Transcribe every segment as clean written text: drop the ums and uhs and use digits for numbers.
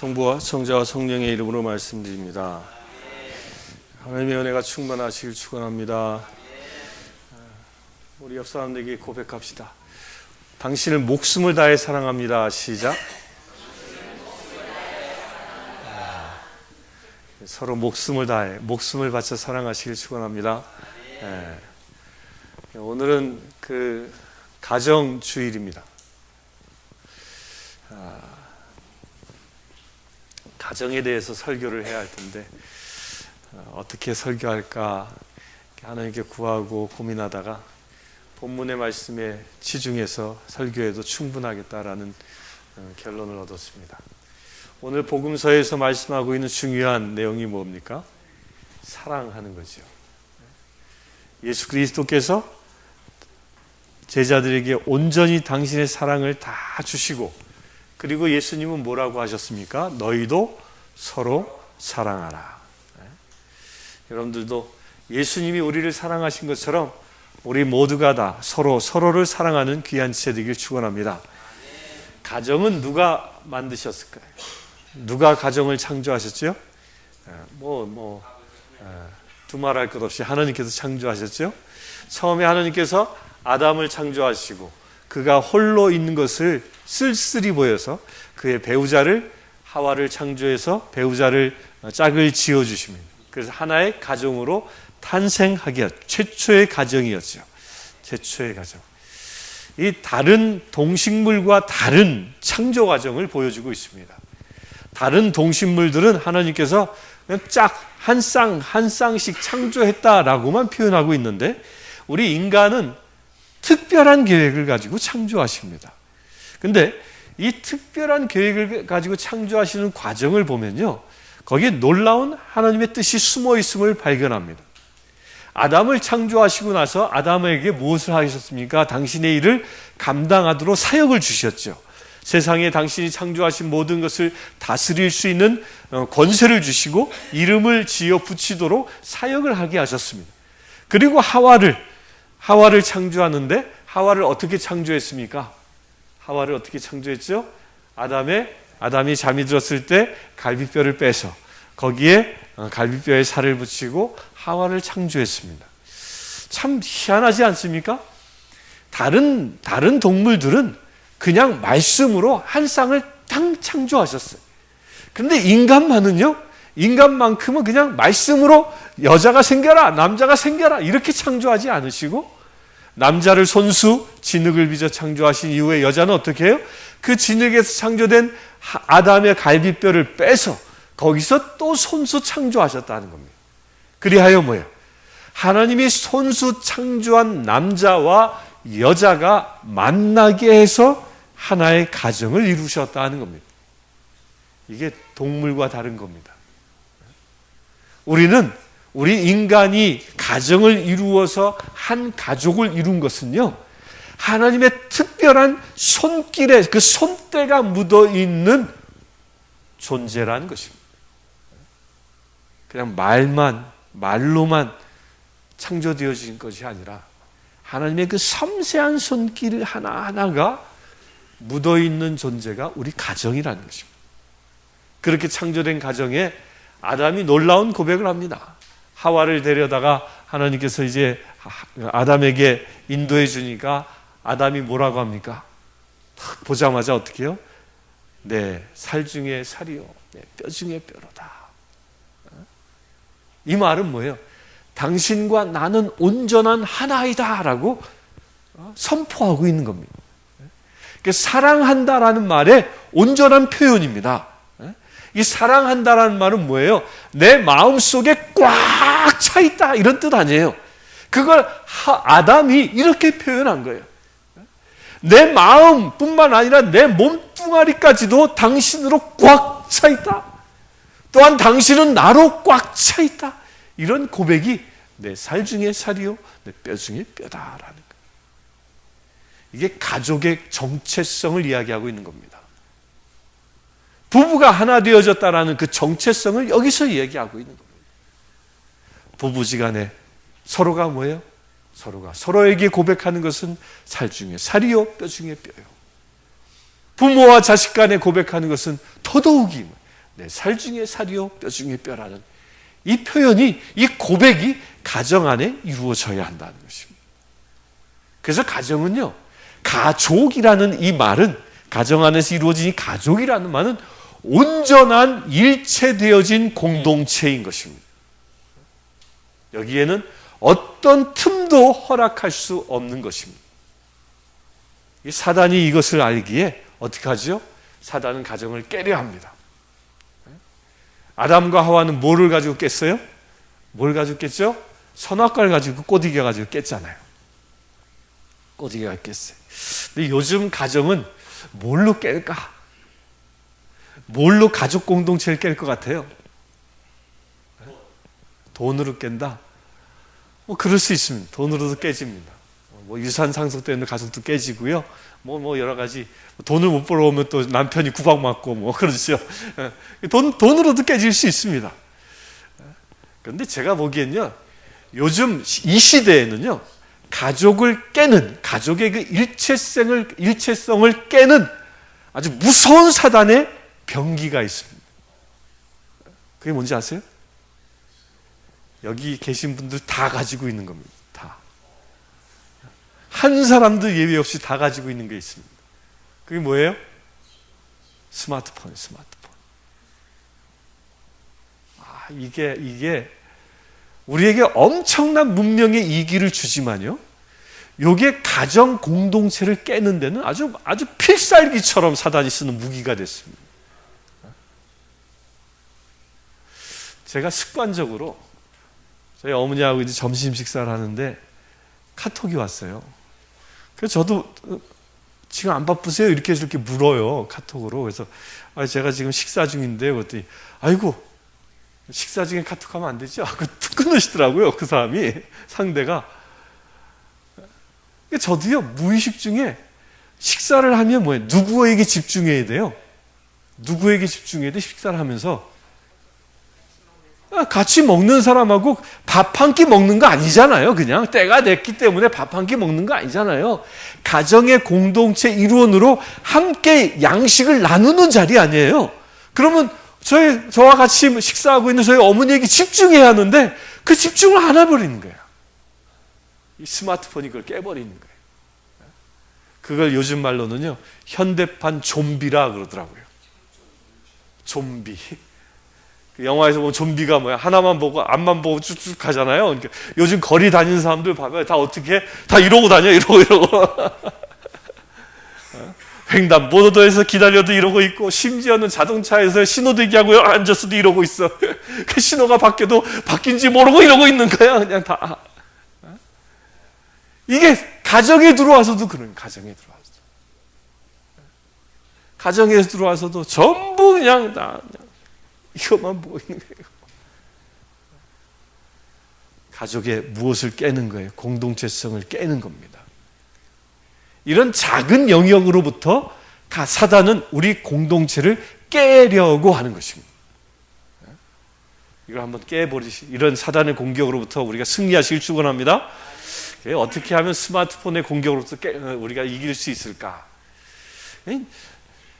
성부와 성자와 성령의 이름으로 말씀드립니다. 하나님의 은혜가 충만하시길 축원합니다. 우리 옆 사람들에게 고백합시다. 당신을 목숨을 다해 사랑합니다. 시작. 서로 목숨을 다해, 목숨을 바쳐 사랑하시길 축원합니다. 오늘은 가정주일입니다. 가정에 대해서 설교를 해야 할 텐데 어떻게 설교할까 하나님께 구하고 고민하다가 본문의 말씀에 치중해서 설교해도 충분하겠다라는 결론을 얻었습니다. 오늘 복음서에서 말씀하고 있는 중요한 내용이 뭡니까? 사랑하는 거죠. 예수 그리스도께서 제자들에게 온전히 당신의 사랑을 다 주시고, 그리고 예수님은 뭐라고 하셨습니까? 너희도 서로 사랑하라. 여러분들도 예수님이 우리를 사랑하신 것처럼 우리 모두가 다 서로를 사랑하는 귀한 지체 되길 축원합니다. 가정은 누가 만드셨을까요? 누가 가정을 창조하셨죠? 두말할 것 없이 하나님께서 창조하셨죠? 처음에 하나님께서 아담을 창조하시고 그가 홀로 있는 것을 쓸쓸히 보여서 그의 배우자를, 하와를 창조해서 배우자를 짝을 지어주십니다. 그래서 하나의 가정으로 탄생하게 최초의 가정이었죠. 최초의 가정. 이 다른 동식물과 다른 창조 과정을 보여주고 있습니다. 다른 동식물들은 하나님께서 그냥 짝 한 쌍씩 창조했다라고만 표현하고 있는데, 우리 인간은 특별한 계획을 가지고 창조하십니다. 근데 이 특별한 계획을 가지고 창조하시는 과정을 보면요, 거기에 놀라운 하나님의 뜻이 숨어 있음을 발견합니다. 아담을 창조하시고 나서 아담에게 무엇을 하셨습니까? 당신의 일을 감당하도록 사역을 주셨죠. 세상에 당신이 창조하신 모든 것을 다스릴 수 있는 권세를 주시고 이름을 지어 붙이도록 사역을 하게 하셨습니다. 그리고 하와를 창조하는데, 하와를 어떻게 창조했습니까? 하와를 어떻게 창조했죠? 아담이 잠이 들었을 때 갈비뼈를 빼서 거기에 갈비뼈에 살을 붙이고 하와를 창조했습니다. 참 희한하지 않습니까? 다른 동물들은 그냥 말씀으로 한 쌍을 딱 창조하셨어요. 근데 인간만큼은 그냥 말씀으로 여자가 생겨라, 남자가 생겨라 이렇게 창조하지 않으시고, 남자를 손수, 진흙을 빚어 창조하신 이후에 여자는 어떻게 해요? 그 진흙에서 창조된 아담의 갈비뼈를 빼서 거기서 또 손수 창조하셨다는 겁니다. 그리하여 뭐예요? 하나님이 손수 창조한 남자와 여자가 만나게 해서 하나의 가정을 이루셨다는 겁니다. 이게 동물과 다른 겁니다. 우리 인간이 가정을 이루어서 한 가족을 이룬 것은요, 하나님의 특별한 손길에 그 손때가 묻어 있는 존재라는 것입니다. 그냥 말로만 창조되어진 것이 아니라 하나님의 그 섬세한 손길 하나하나가 묻어 있는 존재가 우리 가정이라는 것입니다. 그렇게 창조된 가정에 아담이 놀라운 고백을 합니다. 하와를 데려다가 하나님께서 이제 아담에게 인도해 주니까 아담이 뭐라고 합니까? 딱 보자마자 어떻게 해요? 내 살 중에 살이요, 내 뼈 중에 뼈로다. 이 말은 뭐예요? 당신과 나는 온전한 하나이다 라고 선포하고 있는 겁니다. 사랑한다라는 말의 온전한 표현입니다. 이 사랑한다라는 말은 뭐예요? 내 마음속에 꽉 차 있다 이런 뜻 아니에요. 그걸 아담이 이렇게 표현한 거예요. 내 마음뿐만 아니라 내 몸뚱아리까지도 당신으로 꽉 차 있다. 또한 당신은 나로 꽉 차 있다. 이런 고백이 내 살 중에 살이요, 내 뼈 중에 뼈다라는 거예요. 이게 가족의 정체성을 이야기하고 있는 겁니다. 부부가 하나 되어졌다라는 그 정체성을 여기서 이야기하고 있는 겁니다. 부부지간에 서로가 뭐예요? 서로가 서로에게 고백하는 것은 살 중에 살이요, 뼈 중에 뼈요. 부모와 자식 간에 고백하는 것은 더더욱이 내 살 중에 살이요 뼈 중에 뼈라는 이 표현이, 이 고백이 가정 안에 이루어져야 한다는 것입니다. 그래서 가정은요, 가족이라는 이 말은, 가정 안에서 이루어진 이 가족이라는 말은 온전한 일체되어진 공동체인 것입니다. 여기에는 어떤 틈도 허락할 수 없는 것입니다. 사단이 이것을 알기에 어떻게 하죠? 사단은 가정을 깨려 합니다. 아담과 하와는 뭐를 가지고 깼어요? 뭘 가지고 깼죠? 선악과를 가지고 꼬디겨 가지고 깼잖아요. 꼬디겨가 깼어요. 근데 요즘 가정은 뭘로 깰까? 뭘로 가족 공동체를 깰 것 같아요? 돈으로 깬다? 뭐 그럴 수 있습니다. 돈으로도 깨집니다. 뭐 유산 상속 때문에 가족도 깨지고요. 뭐 여러 가지, 돈을 못 벌어오면 또 남편이 구박받고 뭐 그러죠. 돈으로도 깨질 수 있습니다. 그런데 제가 보기엔요, 요즘 이 시대에는요, 가족을 깨는, 가족의 그 일체성을 깨는 아주 무서운 사단의 병기가 있습니다. 그게 뭔지 아세요? 여기 계신 분들 다 가지고 있는 겁니다. 다. 한 사람도 예외 없이 다 가지고 있는 게 있습니다. 그게 뭐예요? 스마트폰이에요, 스마트폰. 이게 우리에게 엄청난 문명의 이기를 주지만요, 이게 가정 공동체를 깨는 데는 아주 필살기처럼 사단이 쓰는 무기가 됐습니다. 제가 습관적으로 저희 어머니하고 이제 점심 식사를 하는데 카톡이 왔어요. 그래서 저도 지금 안 바쁘세요? 이렇게 물어요, 카톡으로. 그래서 제가 지금 식사 중인데, 그랬더니 아이고, 식사 중에 카톡하면 안 되죠? 하고 툭 끊으시더라고요, 그 사람이, 상대가. 저도요, 무의식 중에 식사를 하면 뭐예요? 누구에게 집중해야 돼요? 누구에게 집중해야 돼? 식사를 하면서. 같이 먹는 사람하고 밥 한 끼 먹는 거 아니잖아요. 그냥 때가 됐기 때문에 밥 한 끼 먹는 거 아니잖아요. 가정의 공동체 일원으로 함께 양식을 나누는 자리 아니에요. 그러면 저와 같이 식사하고 있는 저희 어머니에게 집중해야 하는데 그 집중을 안 해버리는 거예요. 이 스마트폰이 그걸 깨버리는 거예요. 그걸 요즘 말로는요, 현대판 좀비라 그러더라고요. 좀비. 그 영화에서 보면 좀비가 뭐야, 하나만 보고 앞만 보고 쭉쭉 가잖아요. 그러니까 요즘 거리 다니는 사람들 봐봐요. 다 어떻게 해? 다 이러고 다녀, 이러고. 횡단보도에서 기다려도 이러고 있고, 심지어는 자동차에서 신호대기하고 앉았어도 이러고 있어. 그 신호가 바뀐지 모르고 이러고 있는 거야, 그냥 다. 이게 가정에 들어와서도 그런, 가정에 들어와서도 전부 그냥 이것만 보고 있는 거예요. 가족의 무엇을 깨는 거예요? 공동체성을 깨는 겁니다. 이런 작은 영역으로부터 사단은 우리 공동체를 깨려고 하는 것입니다. 이걸 한번 이런 사단의 공격으로부터 우리가 승리하시길 축원합니다. 어떻게 하면 스마트폰의 공격으로부터 우리가 이길 수 있을까?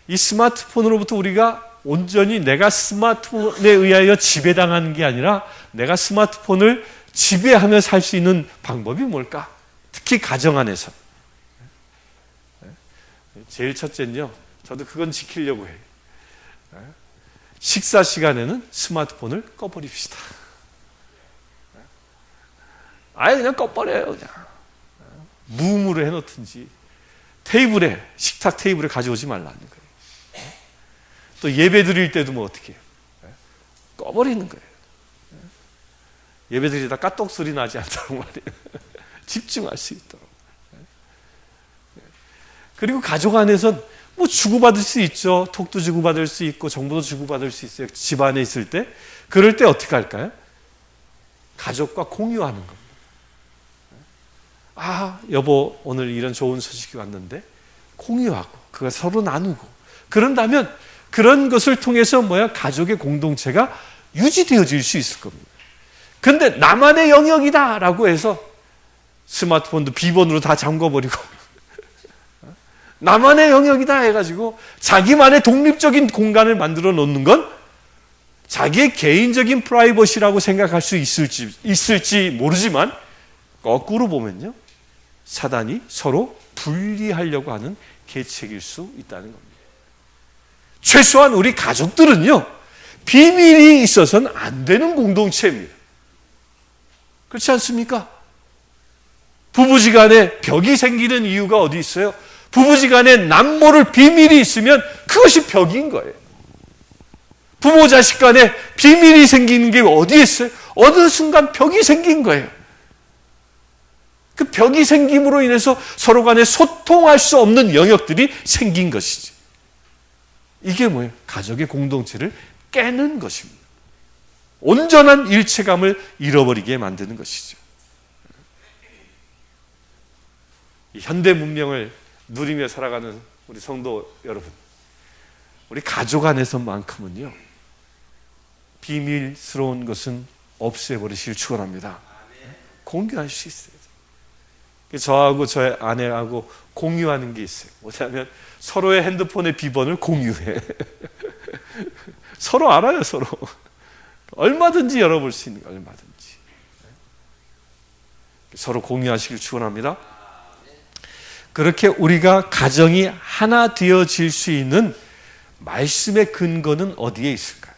이 스마트폰으로부터 우리가 온전히 내가 스마트폰에 의하여 지배당하는 게 아니라 내가 스마트폰을 지배하며 살 수 있는 방법이 뭘까? 특히 가정 안에서. 제일 첫째는요, 저도 그건 지키려고 해요. 식사 시간에는 스마트폰을 꺼버립시다. 아예 그냥 꺼버려요, 그냥. 무음으로 해놓든지, 식탁 테이블에 가져오지 말라는 거예요. 또 예배 드릴 때도 뭐 어떻게 해요? 꺼버리는 거예요. 예배 드리다 까똑 소리 나지 않다고 말이에요. 집중할 수 있도록. 그리고 가족 안에선 뭐 주고받을 수 있죠. 톡도 주고받을 수 있고 정보도 주고받을 수 있어요. 집안에 있을 때. 그럴 때 어떻게 할까요? 가족과 공유하는 겁니다. 여보, 오늘 이런 좋은 소식이 왔는데 공유하고 그걸 서로 나누고 그런다면 그런 것을 통해서 가족의 공동체가 유지되어질 수 있을 겁니다. 그런데 나만의 영역이다라고 해서 스마트폰도 비번으로 다 잠궈버리고 나만의 영역이다 해가지고 자기만의 독립적인 공간을 만들어 놓는 건 자기의 개인적인 프라이버시라고 생각할 수 있을지 모르지만 거꾸로 보면요, 사단이 서로 분리하려고 하는 계책일 수 있다는 겁니다. 최소한 우리 가족들은요, 비밀이 있어서는 안 되는 공동체입니다. 그렇지 않습니까? 부부지간에 벽이 생기는 이유가 어디 있어요? 부부지간에 남모를 비밀이 있으면 그것이 벽인 거예요. 부모 자식 간에 비밀이 생기는 게 어디 있어요? 어느 순간 벽이 생긴 거예요. 그 벽이 생김으로 인해서 서로 간에 소통할 수 없는 영역들이 생긴 것이지. 이게 뭐예요? 가족의 공동체를 깨는 것입니다. 온전한 일체감을 잃어버리게 만드는 것이죠. 이 현대 문명을 누리며 살아가는 우리 성도 여러분, 우리 가족 안에서만큼은요, 비밀스러운 것은 없애버리시길 축원합니다. 공유할 수 있어요. 저하고 저의 아내하고 공유하는 게 있어요. 뭐냐면 서로의 핸드폰의 비번을 공유해. 서로 알아요, 서로. 얼마든지 열어볼 수 있는 거, 얼마든지. 서로 공유하시길 축원합니다. 그렇게 우리가 가정이 하나 되어질 수 있는 말씀의 근거는 어디에 있을까요?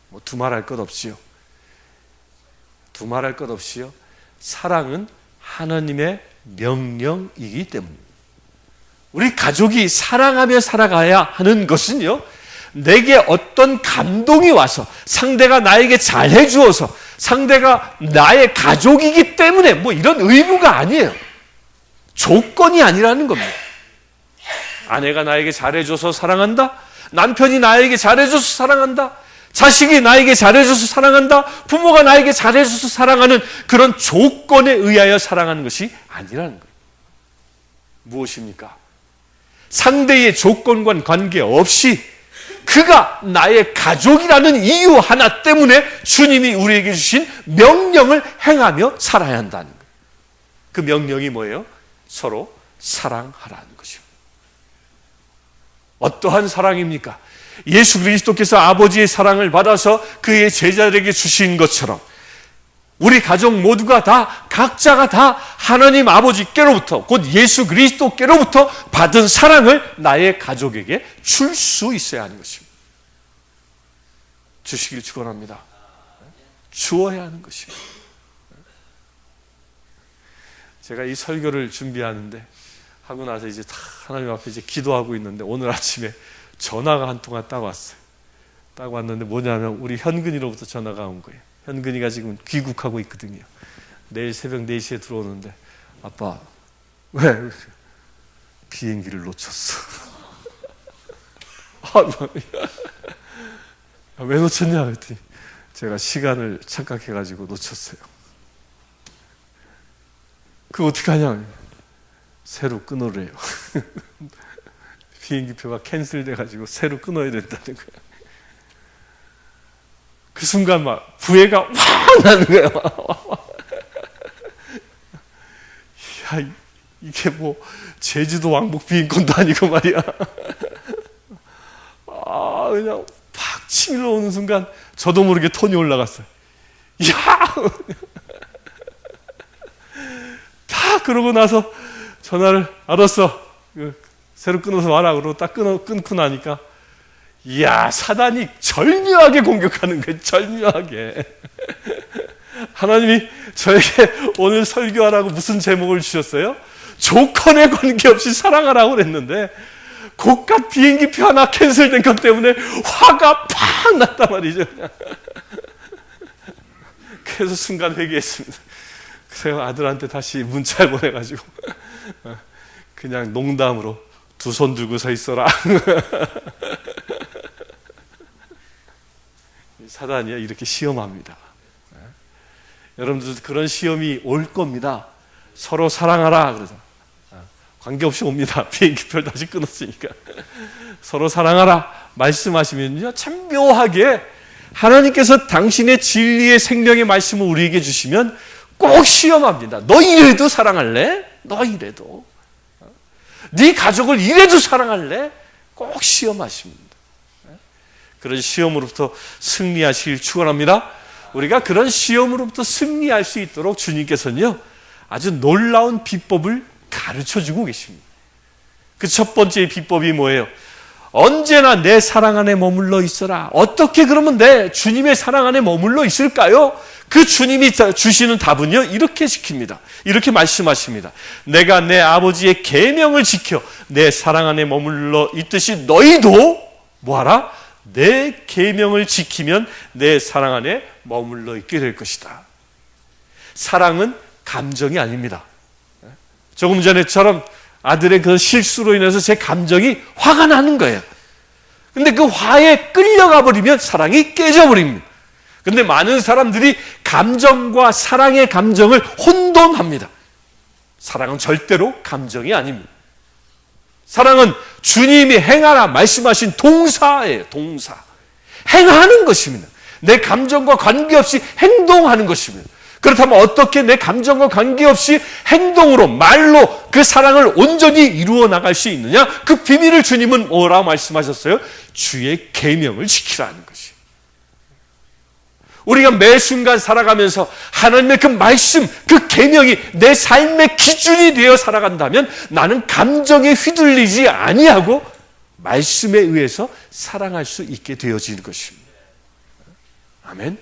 뭐 두말할 것 없이요. 두말할 것 없이요. 사랑은 하나님의 명령이기 때문입니다. 우리 가족이 사랑하며 살아가야 하는 것은요, 내게 어떤 감동이 와서 상대가 나에게 잘해 주어서 상대가 나의 가족이기 때문에 뭐 이런 의무가 아니에요. 조건이 아니라는 겁니다. 아내가 나에게 잘해줘서 사랑한다. 남편이 나에게 잘해줘서 사랑한다. 자식이 나에게 잘해줘서 사랑한다. 부모가 나에게 잘해줘서 사랑하는 그런 조건에 의하여 사랑하는 것이 아니라는 거예요. 무엇입니까? 상대의 조건과 관계없이 그가 나의 가족이라는 이유 하나 때문에 주님이 우리에게 주신 명령을 행하며 살아야 한다는 거예요. 그 명령이 뭐예요? 서로 사랑하라는 것입니다. 어떠한 사랑입니까? 예수 그리스도께서 아버지의 사랑을 받아서 그의 제자들에게 주신 것처럼 우리 가족 모두가 다, 각자가 다 하나님 아버지께로부터, 곧 예수 그리스도께로부터 받은 사랑을 나의 가족에게 줄 수 있어야 하는 것입니다. 주시길 축원합니다. 주어야 하는 것입니다. 제가 이 설교를 준비하는데 하고 나서 이제 하나님 앞에 이제 기도하고 있는데 오늘 아침에 전화가 한 통화 딱 왔어요. 딱 왔는데 뭐냐면 우리 현근이로부터 전화가 온 거예요. 현근이가 지금 귀국하고 있거든요. 내일 새벽 4시에 들어오는데 아빠 왜 비행기를 놓쳤어? 왜 놓쳤냐 그랬더니 제가 시간을 착각해가지고 놓쳤어요. 그거 어떻게 하냐? 새로 끊으래요. 비행기표가 캔슬돼가지고 새로 끊어야 된다는 거야. 그 순간 막 부해가 확 나는 거야. 야, 이게 뭐 제주도 왕복 비행권도 아니고 말이야. 아, 그냥 팍 치밀어 오는 순간 저도 모르게 톤이 올라갔어요. 야! 다 그러고 나서 전화를 알았어. 새로 끊어서 와라. 그러고 딱 끊고 나니까 이야, 사단이 절묘하게 공격하는 거예요. 절묘하게. 하나님이 저에게 오늘 설교하라고 무슨 제목을 주셨어요? 조건에 관계없이 사랑하라고 그랬는데 고가 비행기표 하나 캔슬된 것 때문에 화가 팍 났단 말이죠. 그래서 순간 회개했습니다. 그래서 아들한테 다시 문자를 보내가지고 그냥 농담으로 두 손 들고 서 있어라. 사단이야 이렇게 시험합니다. 여러분들도 그런 시험이 올 겁니다. 서로 사랑하라 그래서 관계없이 옵니다. 비행기표를 다시 끊었으니까 서로 사랑하라 말씀하시면요 참 묘하게 하나님께서 당신의 진리의 생명의 말씀을 우리에게 주시면 꼭 시험합니다. 너 이래도 사랑할래? 너 이래도 네 가족을 이래도 사랑할래? 꼭 시험하십니다. 그런 시험으로부터 승리하시길 축원합니다. 우리가 그런 시험으로부터 승리할 수 있도록 주님께서는요, 아주 놀라운 비법을 가르쳐주고 계십니다. 그 첫 번째 비법이 뭐예요? 언제나 내 사랑 안에 머물러 있어라. 어떻게 그러면 내 주님의 사랑 안에 머물러 있을까요? 그 주님이 주시는 답은요, 이렇게 시킵니다. 이렇게 말씀하십니다. 내가 내 아버지의 계명을 지켜 내 사랑 안에 머물러 있듯이 너희도 뭐하라? 내 계명을 지키면 내 사랑 안에 머물러 있게 될 것이다. 사랑은 감정이 아닙니다. 조금 전에처럼 아들의 그 실수로 인해서 제 감정이 화가 나는 거예요. 근데 그 화에 끌려가 버리면 사랑이 깨져버립니다. 근데 많은 사람들이 감정과 사랑의 감정을 혼돈합니다. 사랑은 절대로 감정이 아닙니다. 사랑은 주님이 행하라 말씀하신 동사예요. 동사. 행하는 것입니다. 내 감정과 관계없이 행동하는 것입니다. 그렇다면 어떻게 내 감정과 관계없이 행동으로, 말로 그 사랑을 온전히 이루어 나갈 수 있느냐? 그 비밀을 주님은 뭐라고 말씀하셨어요? 주의 계명을 지키라는 것이에요. 우리가 매 순간 살아가면서 하나님의 그 말씀, 그 계명이 내 삶의 기준이 되어 살아간다면 나는 감정에 휘둘리지 아니하고 말씀에 의해서 사랑할 수 있게 되어지는 것입니다. 아멘.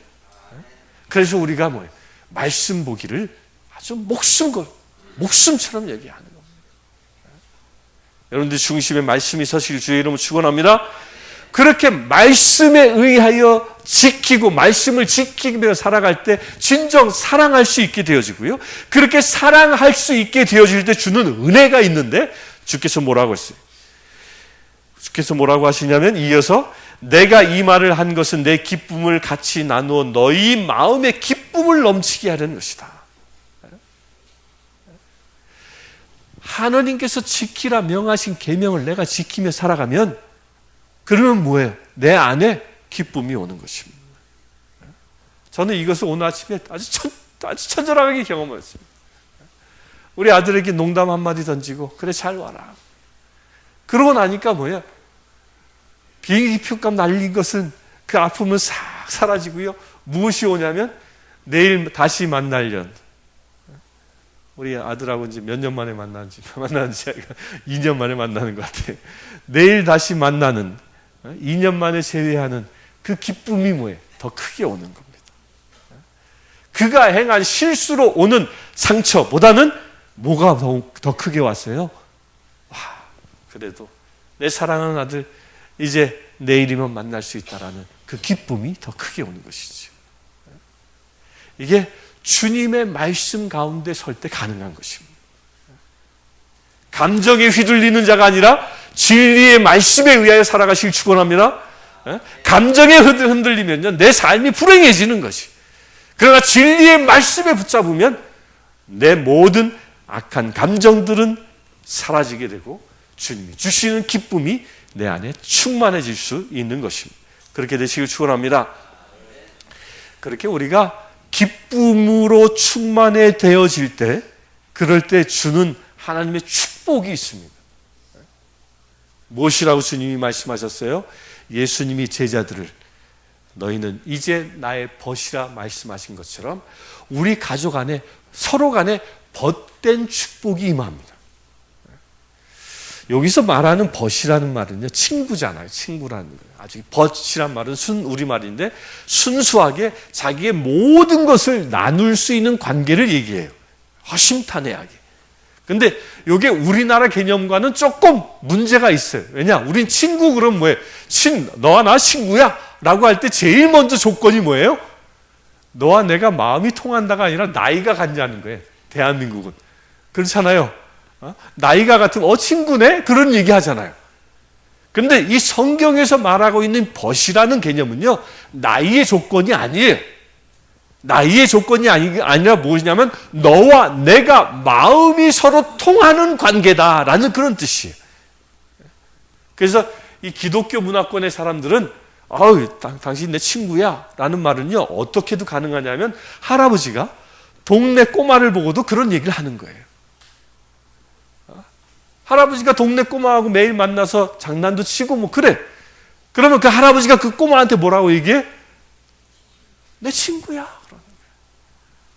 그래서 우리가 뭐예요? 말씀 보기를 아주 목숨처럼 얘기하는 겁니다. 여러분들 중심에 말씀이 서실 주의 이름을 축원합니다. 그렇게 말씀에 의하여 지키고 말씀을 지키며 살아갈 때 진정 사랑할 수 있게 되어지고요. 그렇게 사랑할 수 있게 되어질 때 주는 은혜가 있는데 주께서 뭐라고 했어요? 주께서 뭐라고 하시냐면 이어서 내가 이 말을 한 것은 내 기쁨을 같이 나누어 너희 마음의 기쁨을 넘치게 하려는 것이다. 하나님께서 지키라 명하신 계명을 내가 지키며 살아가면 그러면 뭐예요? 내 안에 기쁨이 오는 것입니다. 저는 이것을 오늘 아침에 아주 처절하게 경험했습니다. 우리 아들에게 농담 한마디 던지고 그래 잘 와라. 그러고 나니까 뭐야? 비행기 표값 날린 것은 그 아픔은 싹 사라지고요. 무엇이 오냐면 내일 다시 만나려는. 우리 아들하고 이제 몇 년 만에 만나는지 2년 만에 만나는 것 같아요. 내일 다시 만나는 2년 만에 재회하는 그 기쁨이 뭐예요? 더 크게 오는 겁니다. 그가 행한 실수로 오는 상처보다는 뭐가 더 크게 왔어요? 와, 그래도 내 사랑하는 아들 이제 내일이면 만날 수 있다라는 그 기쁨이 더 크게 오는 것이죠. 이게 주님의 말씀 가운데 설 때 가능한 것입니다. 감정에 휘둘리는 자가 아니라 진리의 말씀에 의하여 살아가시길 축원합니다. 감정에 흔들리면요 내 삶이 불행해지는 것이. 그러나 진리의 말씀에 붙잡으면 내 모든 악한 감정들은 사라지게 되고 주님이 주시는 기쁨이 내 안에 충만해질 수 있는 것입니다. 그렇게 되시길 축원합니다. 그렇게 우리가 기쁨으로 충만해 되어질 때 그럴 때 주는 하나님의 축복이 있습니다. 무엇이라고 주님이 말씀하셨어요? 예수님이 제자들을 너희는 이제 나의 벗이라 말씀하신 것처럼 우리 가족 안에 서로 간에 벗된 축복이 임합니다. 여기서 말하는 벗이라는 말은요 친구잖아요. 친구라는 거예요. 아직 벗이란 말은 우리말인데 순수하게 자기의 모든 것을 나눌 수 있는 관계를 얘기해요. 허심탄회하게. 근데 이게 우리나라 개념과는 조금 문제가 있어요. 왜냐? 우린 친구 그럼 뭐예요? 너와 나 친구야 라고 할 때 제일 먼저 조건이 뭐예요? 너와 내가 마음이 통한다가 아니라 나이가 같냐는 거예요. 대한민국은. 그렇잖아요. 나이가 같으면 친구네? 그런 얘기 하잖아요. 근데 이 성경에서 말하고 있는 벗이라는 개념은요 나이의 조건이 아니에요. 나이의 조건이 아니라 무엇이냐면 너와 내가 마음이 서로 통하는 관계다라는 그런 뜻이에요. 그래서 이 기독교 문화권의 사람들은 당신 내 친구야 라는 말은요 어떻게도 가능하냐면 할아버지가 동네 꼬마를 보고도 그런 얘기를 하는 거예요. 할아버지가 동네 꼬마하고 매일 만나서 장난도 치고 그래. 그러면 그 할아버지가 그 꼬마한테 뭐라고 얘기해? 내 친구야.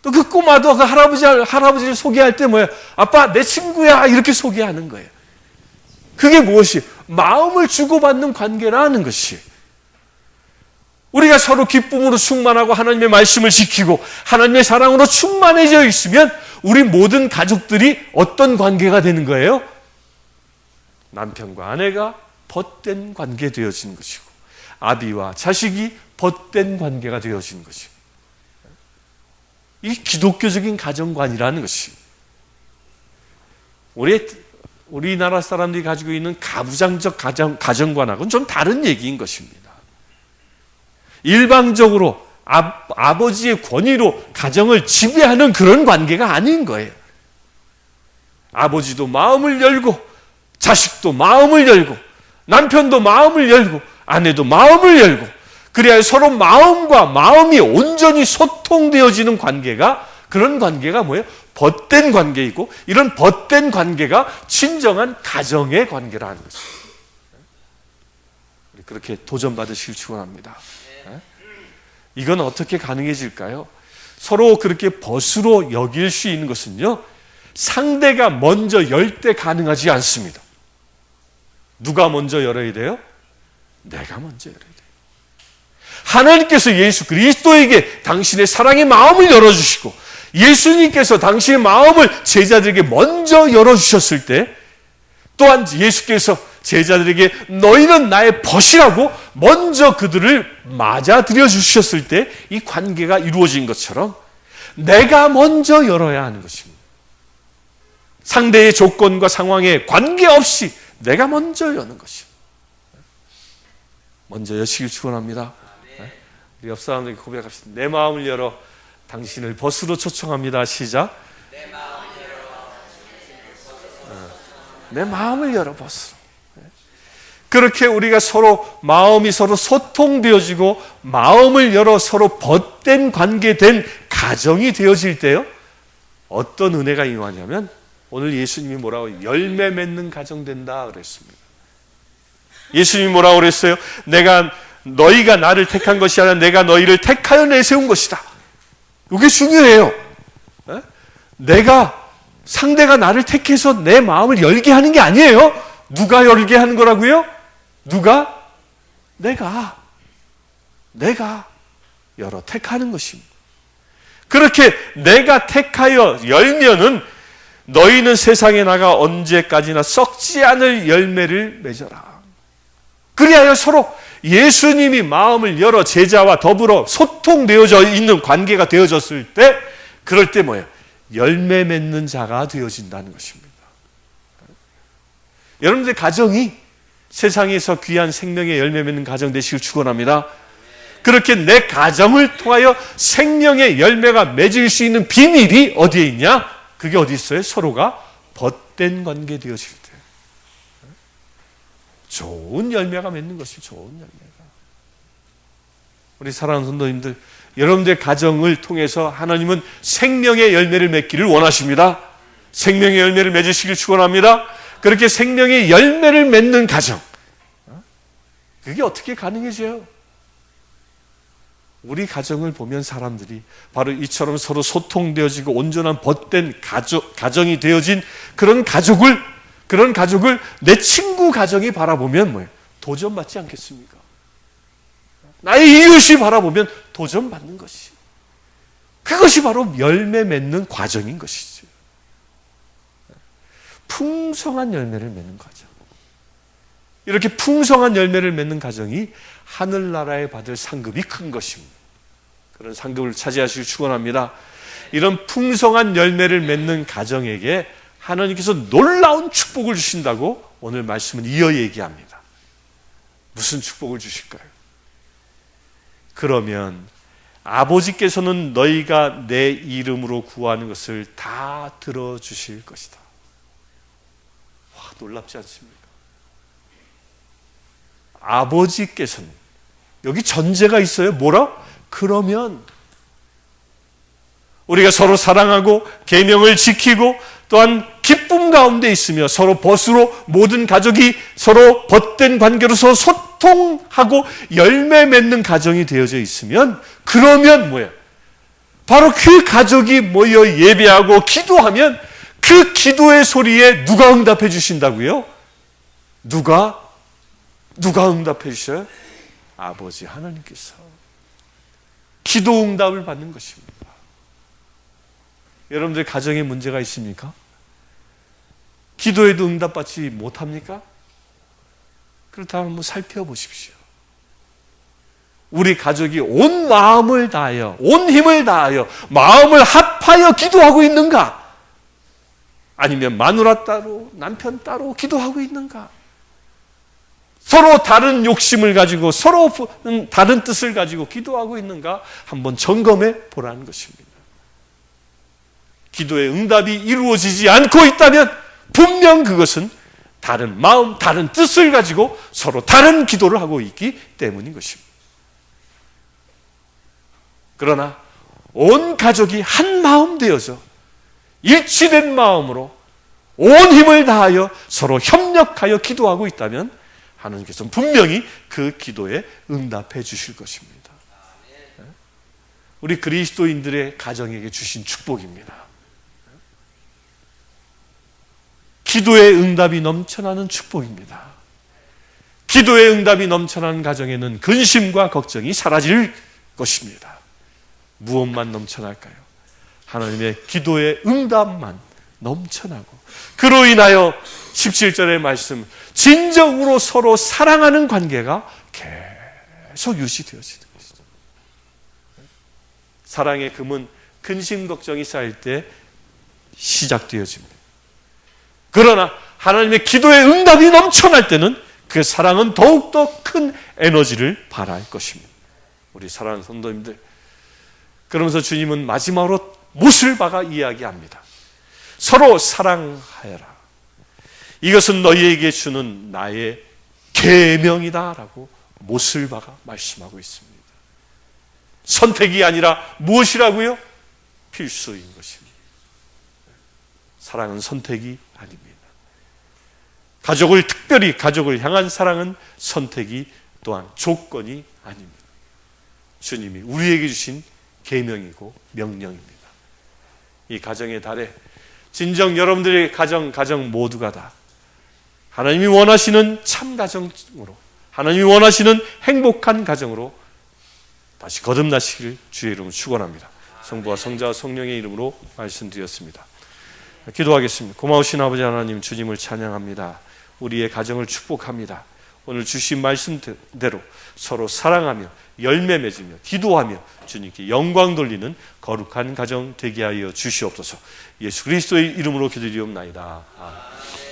또 그 꼬마도 그 할아버지를 소개할 때 뭐야? 아빠, 내 친구야. 이렇게 소개하는 거예요. 그게 무엇이? 마음을 주고받는 관계라는 것이. 우리가 서로 기쁨으로 충만하고 하나님의 말씀을 지키고 하나님의 사랑으로 충만해져 있으면 우리 모든 가족들이 어떤 관계가 되는 거예요? 남편과 아내가 벗된 관계 되어지는 것이고 아비와 자식이 벗된 관계가 되어지는 것이고 이 기독교적인 가정관이라는 것이 우리나라 사람들이 가지고 있는 가부장적 가정관하고는 좀 다른 얘기인 것입니다. 일방적으로 아버지의 권위로 가정을 지배하는 그런 관계가 아닌 거예요. 아버지도 마음을 열고 자식도 마음을 열고 남편도 마음을 열고 아내도 마음을 열고 그래야 서로 마음과 마음이 온전히 소통되어지는 관계가 그런 관계가 뭐예요? 벗된 관계이고 이런 벗된 관계가 진정한 가정의 관계라는 것입니다. 그렇게 도전받으시길 축원합니다. 이건 어떻게 가능해질까요? 서로 그렇게 벗으로 여길 수 있는 것은요, 상대가 먼저 열 때 가능하지 않습니다. 누가 먼저 열어야 돼요? 내가 먼저 열어야 돼요. 하나님께서 예수 그리스도에게 당신의 사랑의 마음을 열어주시고 예수님께서 당신의 마음을 제자들에게 먼저 열어주셨을 때 또한 예수께서 제자들에게 너희는 나의 벗이라고 먼저 그들을 맞아들여 주셨을 때 이 관계가 이루어진 것처럼 내가 먼저 열어야 하는 것입니다. 상대의 조건과 상황에 관계없이 내가 먼저 여는 것입니다. 먼저 여시길 축원합니다. 우리 옆 사람들에게 고백합시다. 내 마음을 열어 당신을 벗으로 초청합니다. 시작. 내 마음을 열어 벗으로. 그렇게 우리가 마음이 서로 소통되어지고 마음을 열어 서로 벗된 관계된 가정이 되어질 때요. 어떤 은혜가 임하냐면 오늘 예수님이 뭐라고 열매 맺는 가정 된다 그랬습니다. 예수님이 뭐라고 그랬어요? 너희가 나를 택한 것이 아니라 내가 너희를 택하여 내세운 것이다. 이게 중요해요. 상대가 나를 택해서 내 마음을 열게 하는 게 아니에요. 누가 열게 하는 거라고요? 누가? 내가 열어 택하는 것입니다. 그렇게 내가 택하여 열면은 너희는 세상에 나가 언제까지나 썩지 않을 열매를 맺어라. 그리하여 서로 예수님이 마음을 열어 제자와 더불어 소통되어져 있는 관계가 되어졌을 때 그럴 때 뭐예요? 열매 맺는 자가 되어진다는 것입니다. 여러분들 가정이 세상에서 귀한 생명의 열매 맺는 가정 되시길 축원합니다. 그렇게 내 가정을 통하여 생명의 열매가 맺을 수 있는 비밀이 어디에 있냐? 그게 어디 있어요? 서로가 벗된 관계 되어질 때 좋은 열매가 맺는 것이 좋은 열매가. 우리 사랑하는 성도님들, 여러분들의 가정을 통해서 하나님은 생명의 열매를 맺기를 원하십니다. 생명의 열매를 맺으시길 축원합니다. 그렇게 생명의 열매를 맺는 가정, 그게 어떻게 가능해져요? 우리 가정을 보면 사람들이 바로 이처럼 서로 소통되어지고 온전한 벗된 가정이 되어진 그런 가족을 내 친구 가정이 바라보면 뭐예요? 도전받지 않겠습니까? 나의 이웃이 바라보면 도전받는 것이. 그것이 바로 열매 맺는 과정인 것이죠. 풍성한 열매를 맺는 과정. 이렇게 풍성한 열매를 맺는 가정이 하늘나라에 받을 상급이 큰 것입니다. 그런 상급을 차지하시길 축원합니다. 이런 풍성한 열매를 맺는 가정에게 하나님께서 놀라운 축복을 주신다고 오늘 말씀은 이어 얘기합니다. 무슨 축복을 주실까요? 그러면 아버지께서는 너희가 내 이름으로 구하는 것을 다 들어주실 것이다. 와, 놀랍지 않습니까? 아버지께서는, 여기 전제가 있어요. 뭐라? 그러면 우리가 서로 사랑하고 계명을 지키고 또한 기쁨 가운데 있으며 서로 벗으로 모든 가족이 서로 벗된 관계로서 소통하고 열매 맺는 가정이 되어져 있으면, 그러면 뭐예요? 바로 그 가족이 모여 예배하고 기도하면 그 기도의 소리에 누가 응답해 주신다고요? 누가 응답해 주셔요? 아버지 하나님께서 기도 응답을 받는 것입니다. 여러분들 가정에 문제가 있습니까? 기도에도 응답받지 못합니까? 그렇다면 한번 살펴보십시오. 우리 가족이 온 마음을 다하여, 온 힘을 다하여, 마음을 합하여 기도하고 있는가? 아니면 마누라 따로, 남편 따로 기도하고 있는가? 서로 다른 욕심을 가지고, 서로 다른 뜻을 가지고 기도하고 있는가? 한번 점검해 보라는 것입니다. 기도의 응답이 이루어지지 않고 있다면 분명 그것은 다른 마음, 다른 뜻을 가지고 서로 다른 기도를 하고 있기 때문인 것입니다. 그러나 온 가족이 한 마음 되어서 일치된 마음으로 온 힘을 다하여 서로 협력하여 기도하고 있다면 하나님께서는 분명히 그 기도에 응답해 주실 것입니다. 우리 그리스도인들의 가정에게 주신 축복입니다. 기도의 응답이 넘쳐나는 축복입니다. 기도의 응답이 넘쳐나는 가정에는 근심과 걱정이 사라질 것입니다. 무엇만 넘쳐날까요? 하나님의 기도의 응답만 넘쳐나고, 그로 인하여 17절의 말씀, 진정으로 서로 사랑하는 관계가 계속 유지되어지는 것이죠. 사랑의 금은 근심 걱정이 쌓일 때 시작되어집니다. 그러나 하나님의 기도의 응답이 넘쳐날 때는 그 사랑은 더욱더 큰 에너지를 발할 것입니다. 우리 사랑하는 성도님들, 그러면서 주님은 마지막으로 못을 박아 이야기합니다. 서로 사랑하여라. 이것은 너희에게 주는 나의 계명이다 라고 못을 박아 말씀하고 있습니다. 선택이 아니라 무엇이라고요? 필수인 것입니다. 사랑은 선택이 아닙니다. 특별히 가족을 향한 사랑은 선택이 또한 조건이 아닙니다. 주님이 우리에게 주신 계명이고 명령입니다. 이 가정의 달에 진정 여러분들의 가정 모두가 다 하나님이 원하시는 참 가정으로, 하나님이 원하시는 행복한 가정으로 다시 거듭나시기를 주의 이름으로 축원합니다. 성부와 성자와 성령의 이름으로 말씀드렸습니다. 기도하겠습니다. 고마우신 아버지 하나님, 주님을 찬양합니다. 우리의 가정을 축복합니다. 오늘 주신 말씀대로 서로 사랑하며 열매 맺으며 기도하며 주님께 영광 돌리는 거룩한 가정 되게 하여 주시옵소서. 예수 그리스도의 이름으로 기도드리옵나이다. 아멘.